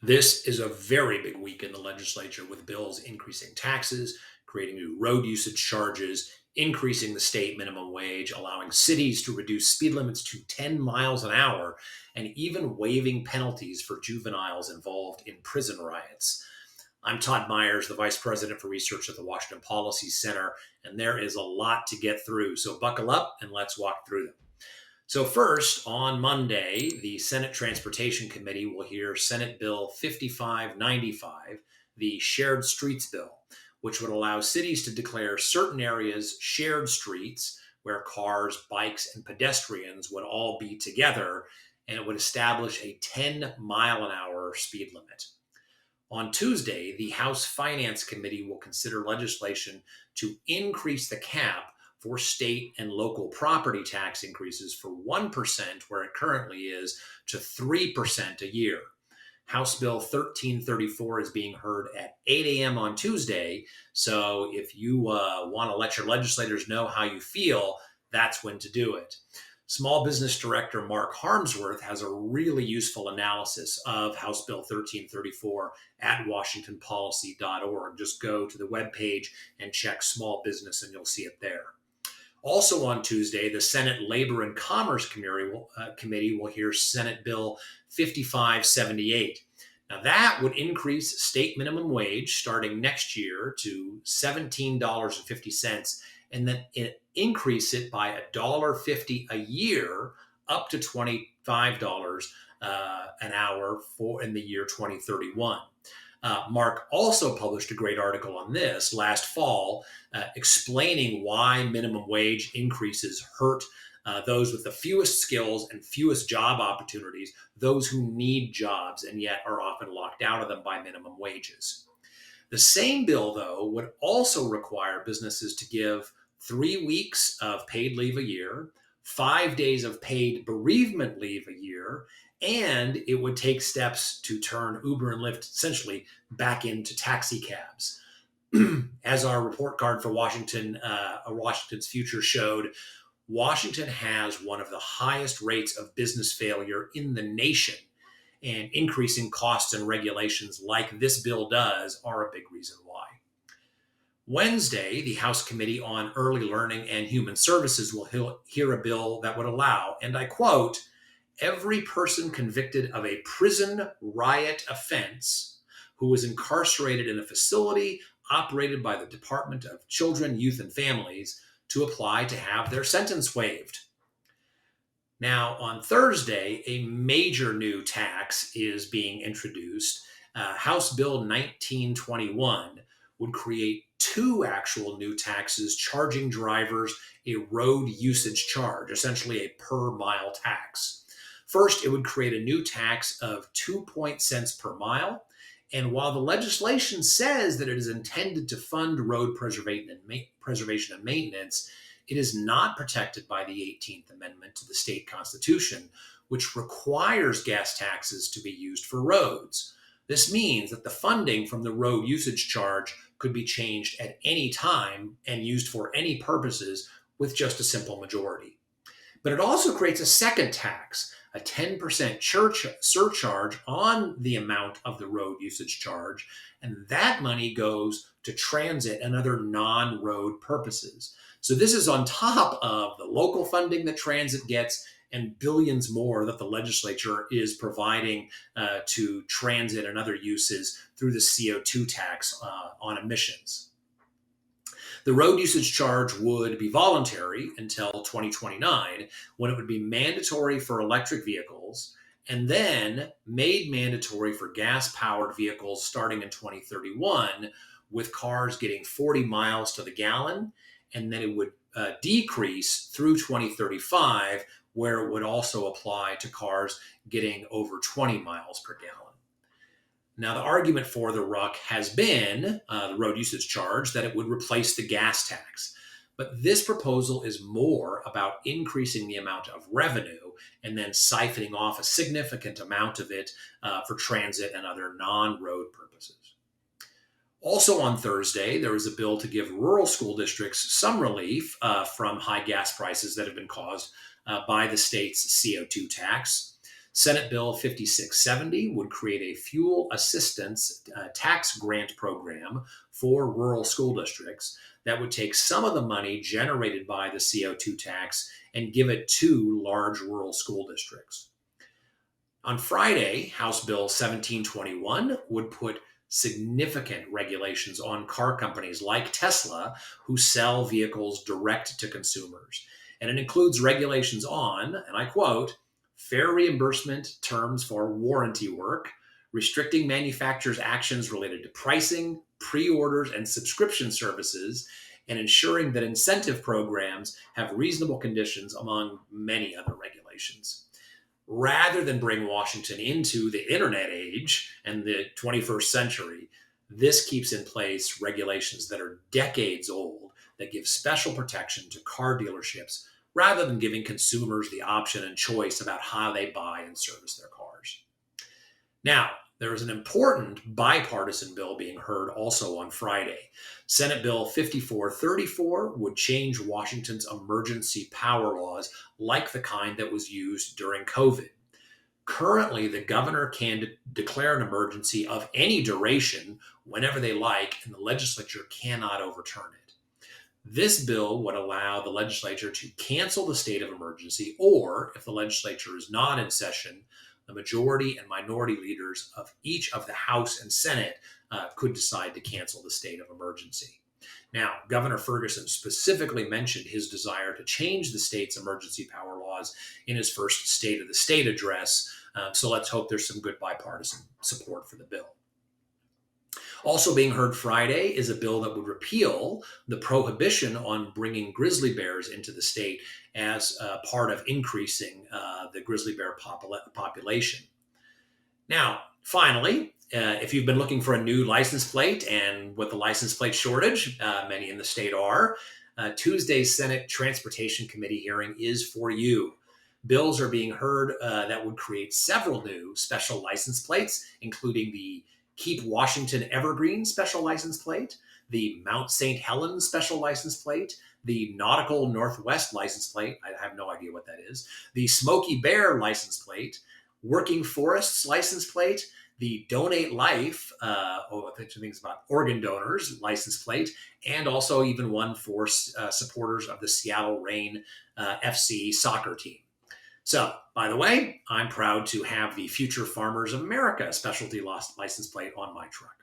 This is a very big week in the legislature with bills increasing taxes, creating new road usage charges, increasing the state minimum wage, allowing cities to reduce speed limits to 10 miles an hour, and even waiving penalties for juveniles involved in prison riots. I'm Todd Myers, the Vice President for Research at the Washington Policy Center, and there is a lot to get through. So buckle up and let's walk through them. So, first, on Monday, the Senate Transportation Committee will hear Senate Bill 5595, the Shared Streets Bill, which would allow cities to declare certain areas shared streets where cars, bikes, and pedestrians would all be together, and it would establish a 10-mile-an-hour speed limit. On Tuesday, the House Finance Committee will consider legislation to increase the cap for state and local property tax increases for 1%, where it currently is, to 3% a year. House Bill 1334 is being heard at 8 a.m. on Tuesday. So if you want to let your legislators know how you feel, that's when to do it. Small Business Director Mark Harmsworth has a really useful analysis of House Bill 1334 at washingtonpolicy.org. Just go to the webpage and check small business and you'll see it there. Also on Tuesday, the Senate Labor and Commerce Committee will hear Senate Bill 5578. Now, that would increase state minimum wage starting next year to $17.50, and then increase it by $1.50 a year up to $25 an hour for in the year 2031. Mark also published a great article on this last fall, explaining why minimum wage increases hurt those with the fewest skills and fewest job opportunities, those who need jobs and yet are often locked out of them by minimum wages. The same bill, though, would also require businesses to give 3 weeks of paid leave a year, 5 days of paid bereavement leave a year, and it would take steps to turn Uber and Lyft essentially back into taxi cabs. As our report card for Washington's Future showed, Washington has one of the highest rates of business failure in the nation, and increasing costs and regulations like this bill does are a big reason why. Wednesday, the House Committee on Early Learning and Human Services will hear a bill that would allow, and I quote, every person convicted of a prison riot offense who was incarcerated in a facility operated by the Department of Children, Youth, and Families to apply to have their sentence waived. Now, on Thursday, a major new tax is being introduced. House Bill 1921 would create 2 actual new taxes charging drivers a road usage charge, essentially a per mile tax. First, it would create a new tax of 2 cents per mile. And while the legislation says that it is intended to fund road preservation and maintenance, it is not protected by the 18th Amendment to the state constitution, which requires gas taxes to be used for roads. This means that the funding from the road usage charge could be changed at any time and used for any purposes with just a simple majority. But it also creates a second tax, a 10% surcharge on the amount of the road usage charge, and that money goes to transit and other non-road purposes. So this is on top of the local funding that transit gets and billions more that the legislature is providing to transit and other uses through the CO2 tax on emissions. The road usage charge would be voluntary until 2029, when it would be mandatory for electric vehicles and then made mandatory for gas-powered vehicles starting in 2031, with cars getting 40 miles to the gallon, and then it would decrease through 2035, where it would also apply to cars getting over 20 miles per gallon. Now, the argument for the RUC has been, the road usage charge, that it would replace the gas tax. But this proposal is more about increasing the amount of revenue and then siphoning off a significant amount of it for transit and other non-road purposes. Also on Thursday, there is a bill to give rural school districts some relief from high gas prices that have been caused by the state's CO2 tax. Senate Bill 5670 would create a fuel assistance tax grant program for rural school districts that would take some of the money generated by the CO2 tax and give it to large rural school districts. On Friday, House Bill 1721 would put significant regulations on car companies like Tesla who sell vehicles direct to consumers. And it includes regulations on, and I quote, fair reimbursement terms for warranty work, restricting manufacturers' actions related to pricing, pre-orders, and subscription services, and ensuring that incentive programs have reasonable conditions, among many other regulations. Rather than bring Washington into the internet age and the 21st century, this keeps in place regulations that are decades old that give special protection to car dealerships rather than giving consumers the option and choice about how they buy and service their cars. Now, there is an important bipartisan bill being heard also on Friday. Senate Bill 5434 would change Washington's emergency power laws like the kind that was used during COVID. Currently, the governor can declare an emergency of any duration whenever they like, and the legislature cannot overturn it. This bill would allow the legislature to cancel the state of emergency, or if the legislature is not in session, the majority and minority leaders of each of the House and Senate could decide to cancel the state of emergency. Now, Governor Ferguson specifically mentioned his desire to change the state's emergency power laws in his first State of the State address, so let's hope there's some good bipartisan support for the bill. Also being heard Friday is a bill that would repeal the prohibition on bringing grizzly bears into the state as part of increasing the grizzly bear population. Now, finally, if you've been looking for a new license plate, and with the license plate shortage, many in the state are, Tuesday's Senate Transportation Committee hearing is for you. Bills are being heard that would create several new special license plates, including the Keep Washington Evergreen special license plate, the Mount St. Helens special license plate, the Nautical Northwest license plate, I have no idea what that is, the Smoky Bear license plate, Working Forests license plate, the Donate Life, things about organ donors license plate, and also even one for supporters of the Seattle Reign FC soccer team. So, by the way, I'm proud to have the Future Farmers of America specialty license plate on my truck.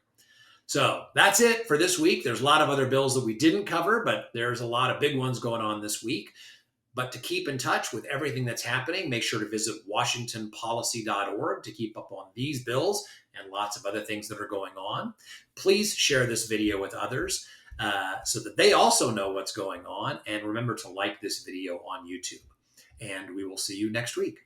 So that's it for this week. There's a lot of other bills that we didn't cover, but there's a lot of big ones going on this week. But to keep in touch with everything that's happening, make sure to visit washingtonpolicy.org to keep up on these bills and lots of other things that are going on. Please share this video with others so that they also know what's going on. And remember to like this video on YouTube. And we will see you next week.